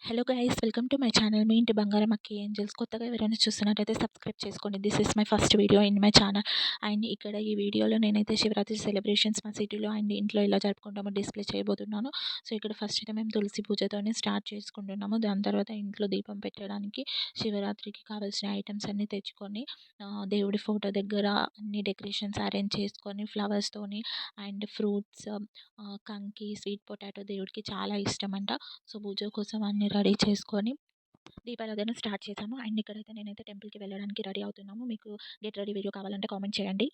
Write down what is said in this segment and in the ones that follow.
Hello guys, welcome to my channel. మీ ఇంటి బంగారం అక్కి ఏంజల్స్. కొత్తగా ఎవరైనా చూస్తున్నట్టయితే సబ్స్క్రైబ్ చేసుకోండి. This is my first video in my channel. And ఇక్కడ ఈ వీడియోలో నేనైతే శివరాత్రి సెలబ్రేషన్స్ మా సిటీలో అండ్ ఇంట్లో ఎలా జరుపుకుంటామో డిస్ప్లే చేయబోతున్నాను. సో ఇక్కడ ఫస్ట్ అయితే మేము తులసి పూజతోనే స్టార్ట్ చేసుకుంటున్నాము. దాని తర్వాత ఇంట్లో దీపం పెట్టడానికి శివరాత్రికి కావాల్సిన ఐటమ్స్ అన్నీ తెచ్చుకొని దేవుడి ఫోటో దగ్గర అన్ని డెకరేషన్స్ అరేంజ్ చేసుకొని ఫ్లవర్స్తోని అండ్ ఫ్రూట్స్, కంకి, స్వీట్ పొటాటో దేవుడికి చాలా ఇష్టం అంట. సో పూజ కోసం అన్ని రెడీ చేసుకొని దీపారాధన స్టార్ట్ చేశాము. అండ్ ఇక్కడైతే నేనైతే టెంపుల్కి వెళ్ళడానికి రెడీ అవుతున్నాము. మీకు గెట్ రెడీ వీడియో కావాలంటే కామెంట్ చేయండి.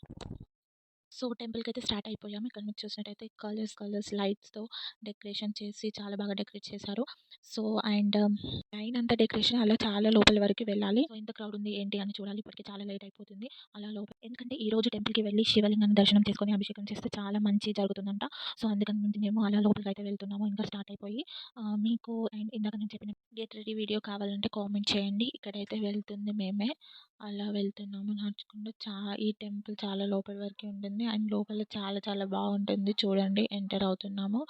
సో టెంపుల్కి అయితే స్టార్ట్ అయిపోయాము. ఇక్కడ మీకు చూసినట్టయితే కలర్స్ లైట్స్తో డెకరేషన్ చేసి చాలా బాగా డెకరేట్ చేశారు. సో అండ్ లైన్ అంతా డెకరేషన్ అలా చాలా లోపల వరకు వెళ్ళాలి. సో ఎంత క్రౌడ్ ఉంది ఏంటి అని చూడాలి. ఇప్పటికి చాలా లేట్ అయిపోతుంది అలా లోపల, ఎందుకంటే ఈ రోజు టెంపుల్కి వెళ్ళి శివలింగాన్ని దర్శనం చేసుకొని అభిషేకం చేస్తే చాలా మంచి జరుగుతుందంట. సో అందుకని మేము అలా లోపలికి అయితే వెళ్తున్నాము. ఇంకా స్టార్ట్ అయిపోయి మీకు అండ్ ఇందాక నేను చెప్పిన గెట్ రెడీ వీడియో కావాలంటే కామెంట్ చేయండి. ఇక్కడైతే వెళ్తుంది మేమే అలా వెళ్తున్నాము నడుచుకుంటూ. ఈ టెంపుల్ చాలా లోపల వరకు ఉంటుంది అండ్ లోపల చాలా చాలా బాగుంటుంది. చూడండి, ఎంటర్ అవుతున్నాము.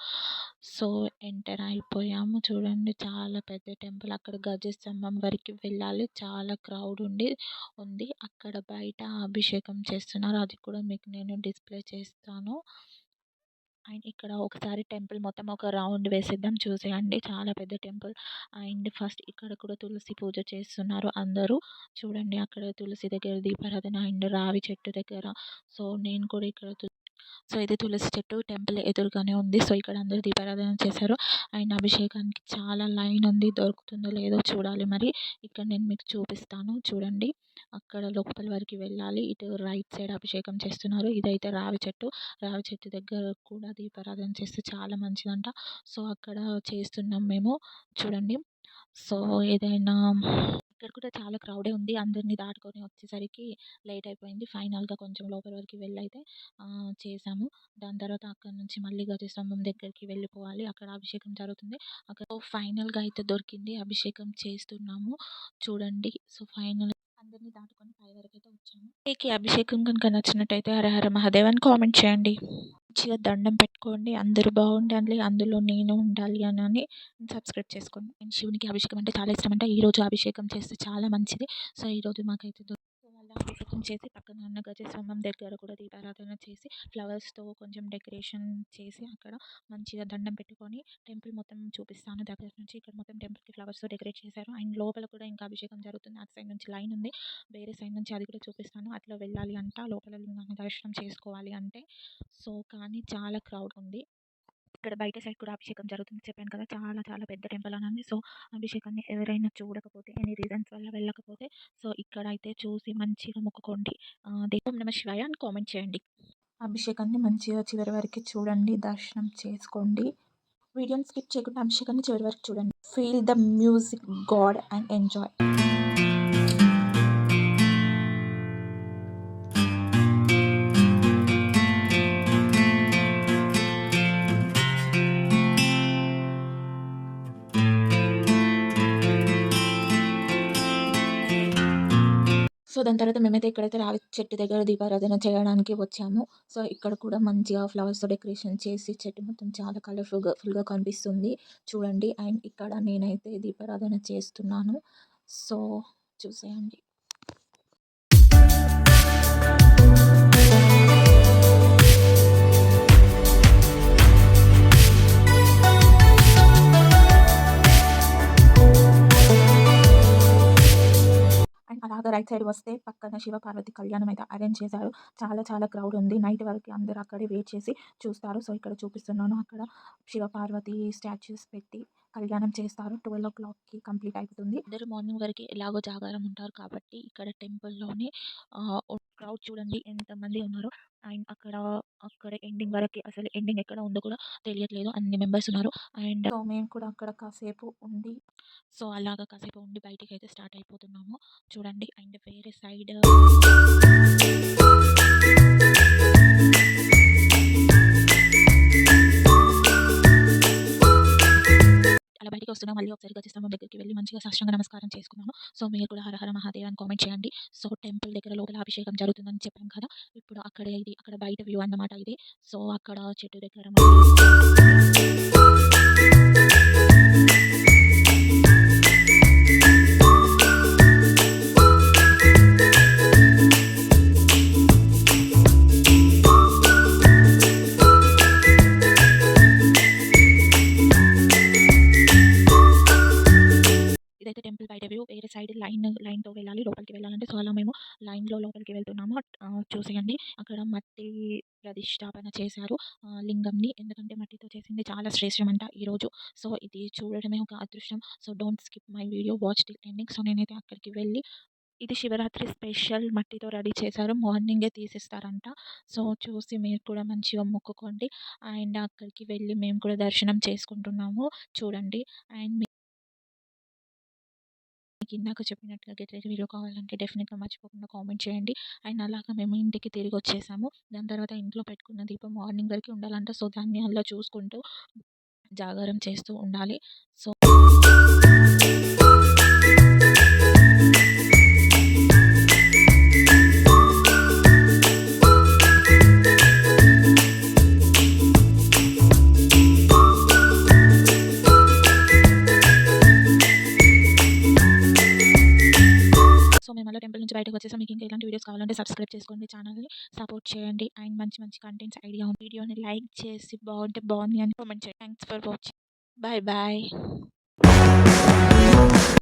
సో ఎంటర్ అయిపోయాము. చూడండి, చాలా పెద్ద టెంపుల్. అక్కడ గజస్తంభం వరకు వెళ్ళాలి. చాలా క్రౌడ్ ఉంది. అక్కడ బయట అభిషేకం చేస్తున్నారు. అది కూడా మీకు నేను డిస్ప్లే చేస్తాను. అండ్ ఇక్కడ ఒకసారి టెంపుల్ మొత్తం ఒక రౌండ్ వేసేద్దాం, చూసేయండి. చాలా పెద్ద టెంపుల్. అండ్ ఫస్ట్ ఇక్కడ కూడా తులసి పూజ చేస్తున్నారు అందరూ. చూడండి, అక్కడ తులసి దగ్గర దీపారాధన అండ్ రావి చెట్టు దగ్గర. సో నేను కూడా ఇక్కడ సో ఇది తులసి చెట్టు టెంపుల్ ఎదురుగానే ఉంది. సో ఇక్కడ అందరూ దీపారాధన చేశారు. అండ్ అభిషేకానికి చాలా లైన్ ఉంది. దొరుకుతుందో లేదో చూడాలి. మరి ఇక్కడ నేను మీకు చూపిస్తాను. చూడండి, అక్కడ లోపల వరకు వెళ్ళాలి. ఇటు రైట్ సైడ్ అభిషేకం చేస్తున్నారు. ఇదైతే రావి చెట్టు దగ్గర కూడా దీపారాధన చేస్తే చాలా మంచిదంట. సో అక్కడ చేస్తున్నాం మేము. చూడండి, సో ఏదైనా ఇక్కడ కూడా చాలా క్రౌడే ఉంది. అందరినీ దాటుకొని వచ్చేసరికి లేట్ అయిపోయింది. ఫైనల్గా కొంచెం లోపల వరకు వెళ్ళైతే చేసాము. దాని తర్వాత అక్కడ నుంచి మళ్ళీ గజస్తంభం దగ్గరికి వెళ్ళిపోవాలి. అక్కడ అభిషేకం జరుగుతుంది. అక్కడ ఫైనల్గా అయితే దొరికింది. అభిషేకం చేస్తున్నాము. చూడండి, సో ఫైనల్ అందరినీ దాటుకొని పై వరకు అయితే వచ్చాము. మీకు అభిషేకం కనుక నచ్చినట్టయితే హర హర మహాదేవ్ అని కామెంట్ చేయండి. మంచిగా దండం పెట్టుకోండి. అందరూ బాగుండాలి, అందులో నేను ఉండాలి అని సబ్స్క్రైబ్ చేసుకోండి. అండ్ శివునికి అభిషేకం అంటే చాలా ఇష్టం అంట. ఈరోజు అభిషేకం చేస్తే చాలా మంచిది. సో ఈరోజు మాకైతే వాళ్ళ అభిషేకం చేసి పక్కన ఉన్న గజస్తంభం దగ్గర కూడా దీపారాధన చేసి ఫ్లవర్స్తో కొంచెం డెకరేషన్ చేసి అక్కడ మంచిగా దండం పెట్టుకొని టెంపుల్ మొత్తం చూపిస్తాను దగ్గర నుంచి. ఇక్కడ మొత్తం టెంపుల్కి ఫ్లవర్స్తో డెకరేట్ చేశారు. అండ్ లోపల కూడా ఇంకా అభిషేకం జరుగుతుంది. అటు సైడ్ నుంచి లైన్ ఉంది, వేరే సైడ్ నుంచి అది కూడా చూపిస్తాను. అట్లా వెళ్ళాలి అంట లోపల లింగాన్ని దర్శనం చేసుకోవాలి అంటే. సో కానీ చాలా క్రౌడ్ ఉంది. ఇక్కడ బయట సైడ్ కూడా అభిషేకం జరుగుతుంది. చెప్పాను కదా, చాలా చాలా పెద్ద టెంపుల్ అని. సో అభిషేకాన్ని ఎవరైనా చూడకపోతే, ఎనీ రీజన్స్ వల్ల వెళ్ళకపోతే, సో ఇక్కడ అయితే చూసి మంచిగా మొక్కుకోండి. ఓం నమ శివాయ అని కామెంట్ చేయండి. అభిషేకాన్ని మంచిగా చివరి వరకు చూడండి, దర్శనం చేసుకోండి. వీడియోని స్కిప్ చేయకుండా అభిషేకాన్ని చివరి వరకు చూడండి. Feel the music God and enjoy. So దాని తర్వాత మేమైతే ఇక్కడైతే రావి చెట్టు దగ్గర దీపారాధన చేయడానికి వచ్చాము. సో ఇక్కడ కూడా మంచిగా ఫ్లవర్స్తో డెకరేషన్ చేసి చెట్టు మొత్తం చాలా ఫుల్గా కనిపిస్తుంది. చూడండి, అండ్ ఇక్కడ నేనైతే దీపారాధన చేస్తున్నాను. సో చూసేయండి. అలాగా రైట్ సైడ్ వస్తే పక్కన శివపార్వతి కళ్యాణం అయితే అరేంజ్ చేశారు. చాలా చాలా క్రౌడ్ ఉంది. నైట్ వరకు అందరూ అక్కడే వెయిట్ చేసి చూస్తారు. సో ఇక్కడ చూపిస్తున్నాను. అక్కడ శివపార్వతి స్టాచ్యూస్ పెట్టి కళ్యాణం చేస్తారు. 12 o'clockకి కంప్లీట్ అయిపోతుంది. అందరూ మార్నింగ్ వరకు ఎలాగో జాగారం ఉంటారు కాబట్టి ఇక్కడ టెంపుల్లోనే క్రౌడ్ చూడండి ఎంతమంది ఉన్నారు. అండ్ అక్కడ ఎండింగ్ వరకు, అసలు ఎండింగ్ ఎక్కడ ఉందో కూడా తెలియట్లేదు, అన్ని మెంబర్స్ ఉన్నారు. అండ్ సో మేము కూడా అక్కడ కాసేపు ఉండి, సో అలాగా కాసేపు ఉండి బయటికి అయితే స్టార్ట్ అయిపోతున్నాము. చూడండి, అండ్ వేరే సైడ్ అలా బయటికి వస్తున్నాం. మళ్ళీ ఒకసారి గజస్తంభం దగ్గరికి వెళ్ళి మంచిగా సాష్టాంగ నమస్కారం చేసుకున్నాము. సో మీరు కూడా హర హర మహాదేవ్ అని కామెంట్ చేయండి. సో టెంపుల్ దగ్గర లోపల అభిషేకం జరుగుతుందని చెప్పాం కదా, ఇప్పుడు అక్కడ బయట వ్యూ అన్నమాట ఇది. సో అక్కడ చెట్టు దగ్గర సైడ్ లైన్‌తో వెళ్ళాలి. లోపలికి వెళ్ళాలంటే సో, అలా మేము లైన్‌లో లోపలికి వెళ్తున్నాము. చూసేయండి అక్కడ మట్టి ప్రతిష్టాపన చేశారు లింగంని. ఎందుకంటే మట్టితో చేసింది చాలా శ్రేష్టమంట ఈరోజు. సో, ఇది చూడడమే ఒక అదృష్టం. So, don't skip my video. Watch till ending. So, నేనైతే అక్కడికి వెళ్ళి ఇది శివరాత్రి స్పెషల్ మట్టితో రెడీ చేశారు. మార్నింగే తీసిస్తారంట. సో, చూసి మీరు కూడా మంచిగా మొక్కుకోండి. అండ్ అక్కడికి వెళ్ళి మేము కూడా దర్శనం చేసుకుంటున్నాము. చూడండి. అండ్ మీకిందాక చెప్పినట్టుగా గెట్ రెడీ వీడియో కావాలంటే డెఫినిట్‌గా మర్చిపోకుండా కామెంట్ చేయండి. అండ్ అలాగా మేము ఇంటికి తిరిగొచ్చేసాము. దాని తర్వాత ఇంట్లో పెట్టుకున్న దీపం మార్నింగ్ వరకి ఉండాలంట. సో, దాన్ని అలా చూసుకుంటూ జాగారం చేస్తూ ఉండాలి. సో మేమలా టెంపుల్ నుంచి బయటకొచ్చేసాం. మీకు ఇంకా ఇలాంటి వీడియోస్ కావాలంటే సబ్స్క్రైబ్ చేసుకోండి. ఛానల్‌ని సపోర్ట్ చేయండి. అండ్ మంచి మంచి కంటెంట్స్ ఐడియా ఉన్న వీడియోని లైక్ చేసి బాగుంటే బాగుంది అని కామెంట్ చేయండి. Thanks for watching. Bye bye.